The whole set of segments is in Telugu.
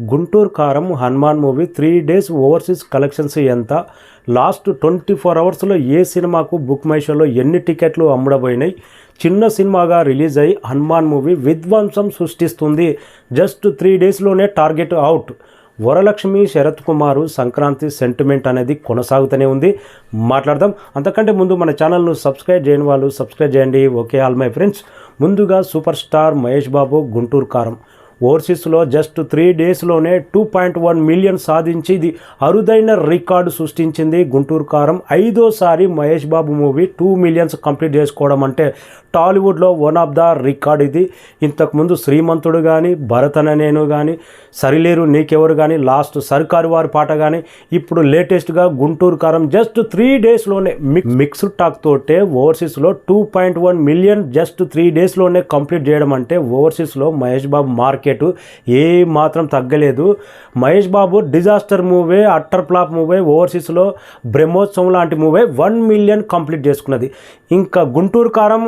గుంటూరు కారం Hanuman movie 3 days overseas collections ఎంత, లాస్ట్ 24 అవర్స్లో ఏ సినిమాకు బుక్ మై షోలో ఎన్ని టికెట్లు అమ్ముడబోయినాయి, చిన్న సినిమాగా రిలీజ్ అయ్యి హనుమాన్ మూవీ విధ్వంసం సృష్టిస్తుంది, జస్ట్ 3 daysలోనే target out, Varalakshmi Sarath Kumar Sankranti sentiment అనేది కొనసాగుతూనే ఉంది. మాట్లాడదాం. అంతకంటే ముందు మన ఛానల్ను సబ్స్క్రైబ్ చేయని వాళ్ళు సబ్స్క్రైబ్ చేయండి. Okay all my friends. ముందుగా సూపర్ స్టార్ మహేష్ బాబు గుంటూరు కారం ఓవర్సీస్లో జస్ట్ 3 daysలోనే 2.1 million సాధించి ఇది అరుదైన రికార్డు సృష్టించింది. గుంటూరు కారం 5వసారి Mahesh Babu movie 2 million complete చేసుకోవడం అంటే టాలీవుడ్లో వన్ ఆఫ్ ద రికార్డ్ ఇది. ఇంతకుముందు శ్రీమంతుడు కానీ, భరత్ అనే నేను కానీ, సరిలేరు నీకెవరు కానీ, లాస్ట్ సర్కారు వారి పాట కానీ, ఇప్పుడు లేటెస్ట్గా గుంటూరు కారం జస్ట్ 3 daysలోనే మిక్స్డ్ టాక్ తోటే ఓవర్సీస్లో 2.1 million జస్ట్ 3 daysలోనే కంప్లీట్ చేయడం అంటే ఓవర్సీస్లో మహేష్ బాబు మార్కెట్ ఏ మాత్రం తగ్గలేదు. Mahesh Babu disaster movie, utter flop movie, ఓవర్సీస్లో బ్రహ్మోత్సవం లాంటి మూవీ 1 million కంప్లీట్ చేసుకున్నది. ఇంకా గుంటూరు కారం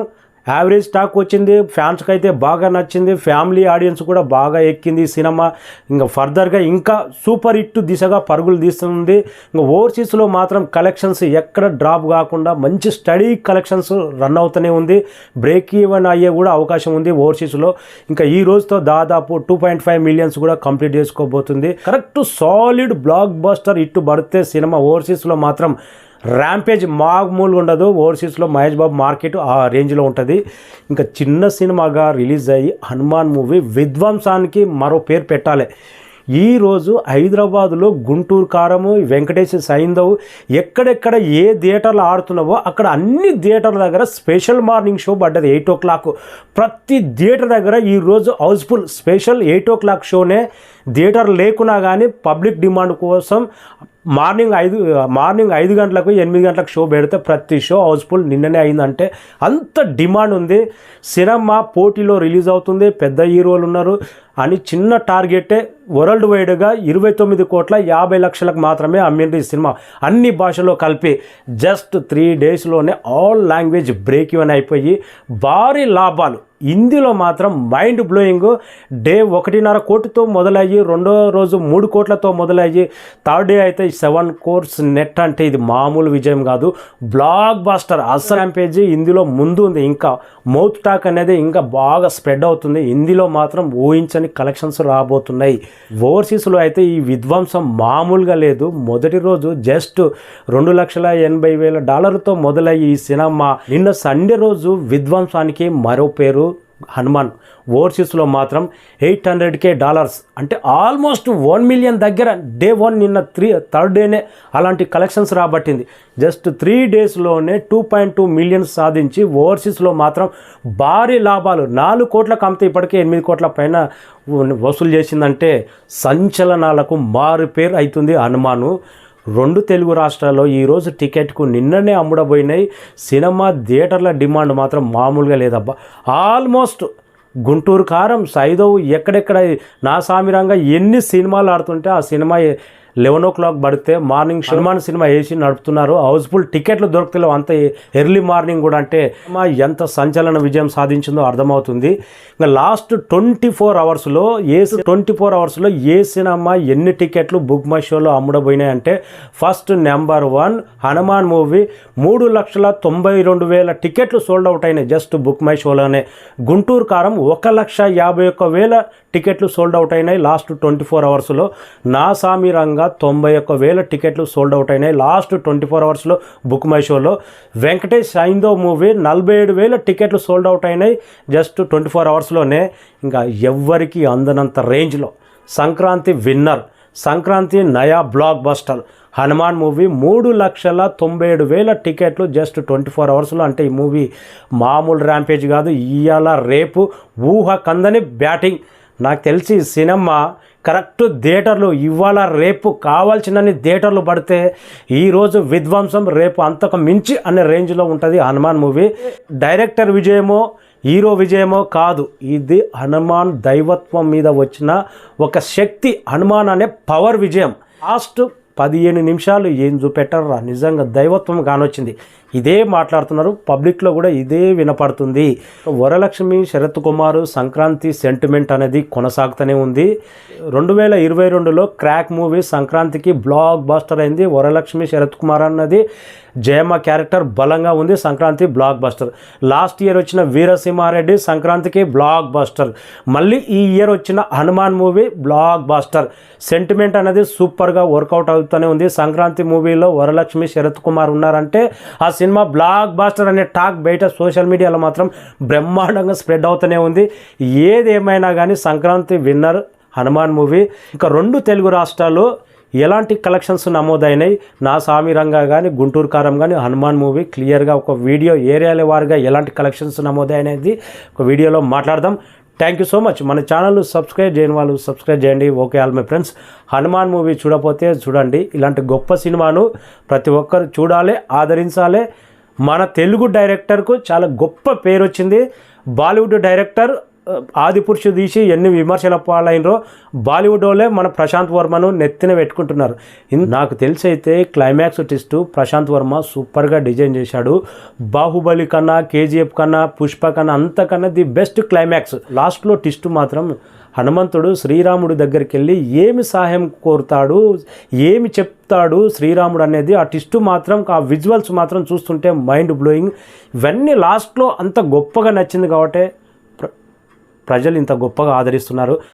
యావరేజ్ టాక్ వచ్చింది, ఫ్యాన్స్కి అయితే బాగా నచ్చింది, ఫ్యామిలీ ఆడియన్స్ కూడా బాగా ఎక్కింది సినిమా. ఇంకా ఫర్దర్గా ఇంకా సూపర్ హిట్ దిశగా పరుగులు తీస్తుంది. ఇంకా ఓవర్సీస్లో మాత్రం కలెక్షన్స్ ఎక్కడ డ్రాప్ కాకుండా మంచి స్టడీ కలెక్షన్స్ రన్ అవుతూనే ఉంది. బ్రేక్ ఈవెన్ అయ్యే కూడా అవకాశం ఉంది ఓవర్సీస్లో. ఇంకా ఈ రోజుతో దాదాపు 2.5 million కూడా కంప్లీట్ చేసుకోబోతుంది. Correct solid blockbuster hit పడితే సినిమా ఓవర్సీస్లో మాత్రం ర్యాంపేజ్ మామూలుగా ఉండదు. ఓవర్సీస్లో మహేష్ బాబు మార్కెట్ ఆ రేంజ్లో ఉంటుంది. ఇంకా చిన్న సినిమాగా రిలీజ్ అయ్యి హనుమాన్ మూవీ విధ్వంసానికి మరో పేరు పెట్టాలి. ఈరోజు హైదరాబాదులో గుంటూరు కారము, వెంకటేష్ సైంధవ్ ఎక్కడెక్కడ ఏ థియేటర్లు ఆడుతున్నావో అక్కడ అన్ని థియేటర్ల దగ్గర స్పెషల్ మార్నింగ్ షో పడ్డది 8 o'clock. ప్రతి థియేటర్ దగ్గర ఈరోజు హౌస్ఫుల్. Special 8 o'clock షోనే. థియేటర్ లేకున్నా కానీ పబ్లిక్ డిమాండ్ కోసం మార్నింగ్ 5 గంటలకు 8 గంటలకు షో పెడితే ప్రతి షో హౌస్ఫుల్. నిన్ననే అయిందంటే అంత డిమాండ్ ఉంది. సినిమా పోటీలో రిలీజ్ అవుతుంది, పెద్ద హీరోలు ఉన్నారు అని చిన్న టార్గెటే వరల్డ్ వైడ్గా 29,50,00,000 మాత్రమే అమ్మింది ఈ సినిమా. అన్ని భాషలో కలిపి జస్ట్ 3 daysలోనే ఆల్ లాంగ్వేజ్ బ్రేక్ ఈవెన్ అయిపోయి భారీ లాభాలు. హిందీలో మాత్రం మైండ్ బ్లోయింగ్. డే 1.5 కోటితో మొదలయ్యి, రెండో రోజు 3 కోట్లతో మొదలయ్యి, థర్డ్ డే అయితే 7 crores నెట్. అంటే ఇది మామూలు విజయం కాదు, బ్లాక్ బాస్టర్. అసలు ర్యాంపేజీ హిందీలో ముందు ఉంది. ఇంకా మౌత్ టాక్ అనేది ఇంకా బాగా స్ప్రెడ్ అవుతుంది. హిందీలో మాత్రం ఊహించని కలెక్షన్స్ రాబోతున్నాయి. ఓవర్సీస్లో అయితే ఈ విధ్వంసం మామూలుగా లేదు. మొదటి రోజు జస్ట్ $2,80,000 మొదలయ్యి ఈ సినిమా నిన్న సండే రోజు విధ్వంసానికి మరో పేరు హనుమాన్. ఓవర్సీస్లో మాత్రం $800,000 అంటే ఆల్మోస్ట్ 1 million దగ్గర డే 1 నిన్న థర్డ్ డేనే అలాంటి కలెక్షన్స్ రాబట్టింది. జస్ట్ 3 daysలోనే 2.2 million సాధించి ఓవర్సీస్లో మాత్రం భారీ లాభాలు. 4 కోట్లకు అమ్మితే ఇప్పటికే 8 కోట్ల పైన వసూలు చేసిందంటే సంచలనాలకు మారు పేరు అవుతుంది హనుమాను. 2 తెలుగు రాష్ట్రాల్లో ఈరోజు టికెట్కు నిన్ననే అమ్ముడబోయినాయి. సినిమా థియేటర్ల డిమాండ్ మాత్రం మామూలుగా లేదబ్బా. ఆల్మోస్ట్ గుంటూరు కారం, సైంధవ్ ఎక్కడెక్కడ నా సామిరంగా ఎన్ని సినిమాలు ఆడుతుంటే ఆ సినిమా 11 o'clock పడితే మార్నింగ్ హనుమాన్ సినిమా వేసి నడుపుతున్నారు. హౌస్ఫుల్ టికెట్లు దొరుకుతలేవు అంత ఎర్లీ మార్నింగ్ కూడా. అంటే ఎంత సంచలన విజయం సాధించిందో అర్థమవుతుంది. ఇంకా లాస్ట్ 24 అవర్స్లో ఏ సినిమా ఎన్ని టికెట్లు బుక్ మై షోలో అమ్ముడబోయినాయి అంటే ఫస్ట్ నెంబర్ 1 హనుమాన్ మూవీ 3,92,000 టికెట్లు సోల్డ్ అవుట్ అయినాయి జస్ట్ బుక్ మై షోలోనే. గుంటూరు కారం 1,51,000 టికెట్లు సోల్డ్ అవుట్ అయినాయి లాస్ట్ 24 అవర్స్లో. నా సామిరంగా 91,000 టికెట్లు సోల్డ్ అవుట్ అయినాయి లాస్ట్ 24 అవర్స్లో బుక్ మై షోలో. వెంకటేష్ సైంధవ్ మూవీ 47,000 టికెట్లు సోల్డ్ అవుట్ అయినాయి జస్ట్ 24 అవర్స్లోనే. ఇంకా ఎవ్వరికి అందనంత రేంజ్లో సంక్రాంతి విన్నర్, సంక్రాంతి నయా బ్లాక్ బస్టర్ హనుమాన్ మూవీ 3,97,000 టికెట్లు జస్ట్ 24 అవర్స్లో. అంటే ఈ మూవీ మామూలు ర్యాంపేజ్ కాదు. ఇవాళ రేపు ఊహ కందని బ్యాటింగ్. నాకు తెలిసి సినిమా కరెక్ట్ థియేటర్లు ఇవాళ రేపు కావాల్సినన్ని థియేటర్లు పడితే ఈరోజు విధ్వంసం, రేపు అంతకు మించి అనే రేంజ్లో ఉంటుంది హనుమాన్ మూవీ. డైరెక్టర్ విజయమో హీరో విజయమో కాదు, ఇది హనుమాన్ దైవత్వం మీద వచ్చిన ఒక శక్తి, హనుమాన్ అనే పవర్ విజయం. లాస్ట్ 15 నిమిషాలు ఏం చూపెట్టారా, నిజంగా దైవత్వం కానొచ్చింది. ఇదే మాట్లాడుతున్నారు, పబ్లిక్లో కూడా ఇదే వినపడుతుంది. వరలక్ష్మి, శరత్ కుమార్ సంక్రాంతి సెంటిమెంట్ అనేది కొనసాగుతూనే ఉంది. 2022లో క్రాక్ మూవీ సంక్రాంతికి బ్లాక్ బస్టర్ అయింది. వరలక్ష్మి, శరత్ కుమార్ అన్నది జయమ్మ క్యారెక్టర్ బలంగా ఉంది, Sankranti block buster. Last year వచ్చిన వీరసింహారెడ్డి సంక్రాంతికి బ్లాక్ బస్టర్. మళ్ళీ ఈ ఇయర్ వచ్చిన Hanuman movie block buster. Sentiment అనేది సూపర్గా వర్కౌట్ అవుతూనే ఉంది. సంక్రాంతి మూవీలో వరలక్ష్మి, శరత్ కుమార్ ఉన్నారంటే ఆ సినిమా బ్లాక్ బస్టర్ అనే టాక్ బయట సోషల్ మీడియాలో మాత్రం బ్రహ్మాండంగా స్ప్రెడ్ అవుతూనే ఉంది. ఏదేమైనా కానీ సంక్రాంతి విన్నర్ హనుమాన్ మూవీ. ఇంకా 2 తెలుగు రాష్ట్రాల్లో ఎలాంటి కలెక్షన్స్ నమోదైనాయి, నా సామిరంగా కానీ గుంటూరు కారం కానీ హనుమాన్ మూవీ క్లియర్గా ఒక వీడియో ఏరియాల వారిగా ఎలాంటి కలెక్షన్స్ నమోదైనది ఒక వీడియోలో మాట్లాడదాం. Thank you so much. మన ఛానల్ సబ్స్క్రైబ్ చేయని వాళ్ళు సబ్స్క్రైబ్ చేయండి. Okay all my friends, Hanuman movie చూడకపోతే చూడండి. ఇలాంటి గొప్ప సినిమాను ప్రతి ఒక్కరు చూడాలి, ఆదరించాలి. మన తెలుగు డైరెక్టర్కు చాలా గొప్ప పేరు వచ్చింది. బాలీవుడ్ డైరెక్టర్ ఆదిపురుషు తీసి ఎన్ని విమర్శల పాలైనరో బాలీవుడ్ వాళ్ళే మన ప్రశాంత్ వర్మను నెత్తిన పెట్టుకుంటున్నారు. నాకు తెలిసి అయితే క్లైమాక్స్ ట్విస్ట్ ప్రశాంత్ వర్మ సూపర్గా డిజైన్ చేశాడు. బాహుబలి కన్నా, కేజీఎఫ్ కన్నా, పుష్ప కన్నా అంతకన్నా ది బెస్ట్ క్లైమాక్స్. లాస్ట్లో ట్విస్ట్ మాత్రం హనుమంతుడు శ్రీరాముడి దగ్గరికి వెళ్ళి ఏమి సహాయం కోరుతాడు, ఏమి చెప్తాడు శ్రీరాముడు అనేది ఆ ట్విస్ట్ మాత్రం, ఆ విజువల్స్ మాత్రం చూస్తుంటే మైండ్ బ్లోయింగ్. ఇవన్నీ లాస్ట్లో అంత గొప్పగా నచ్చింది కాబట్టి ప్రజలు ఇంత గొప్పగా ఆదరిస్తున్నారు.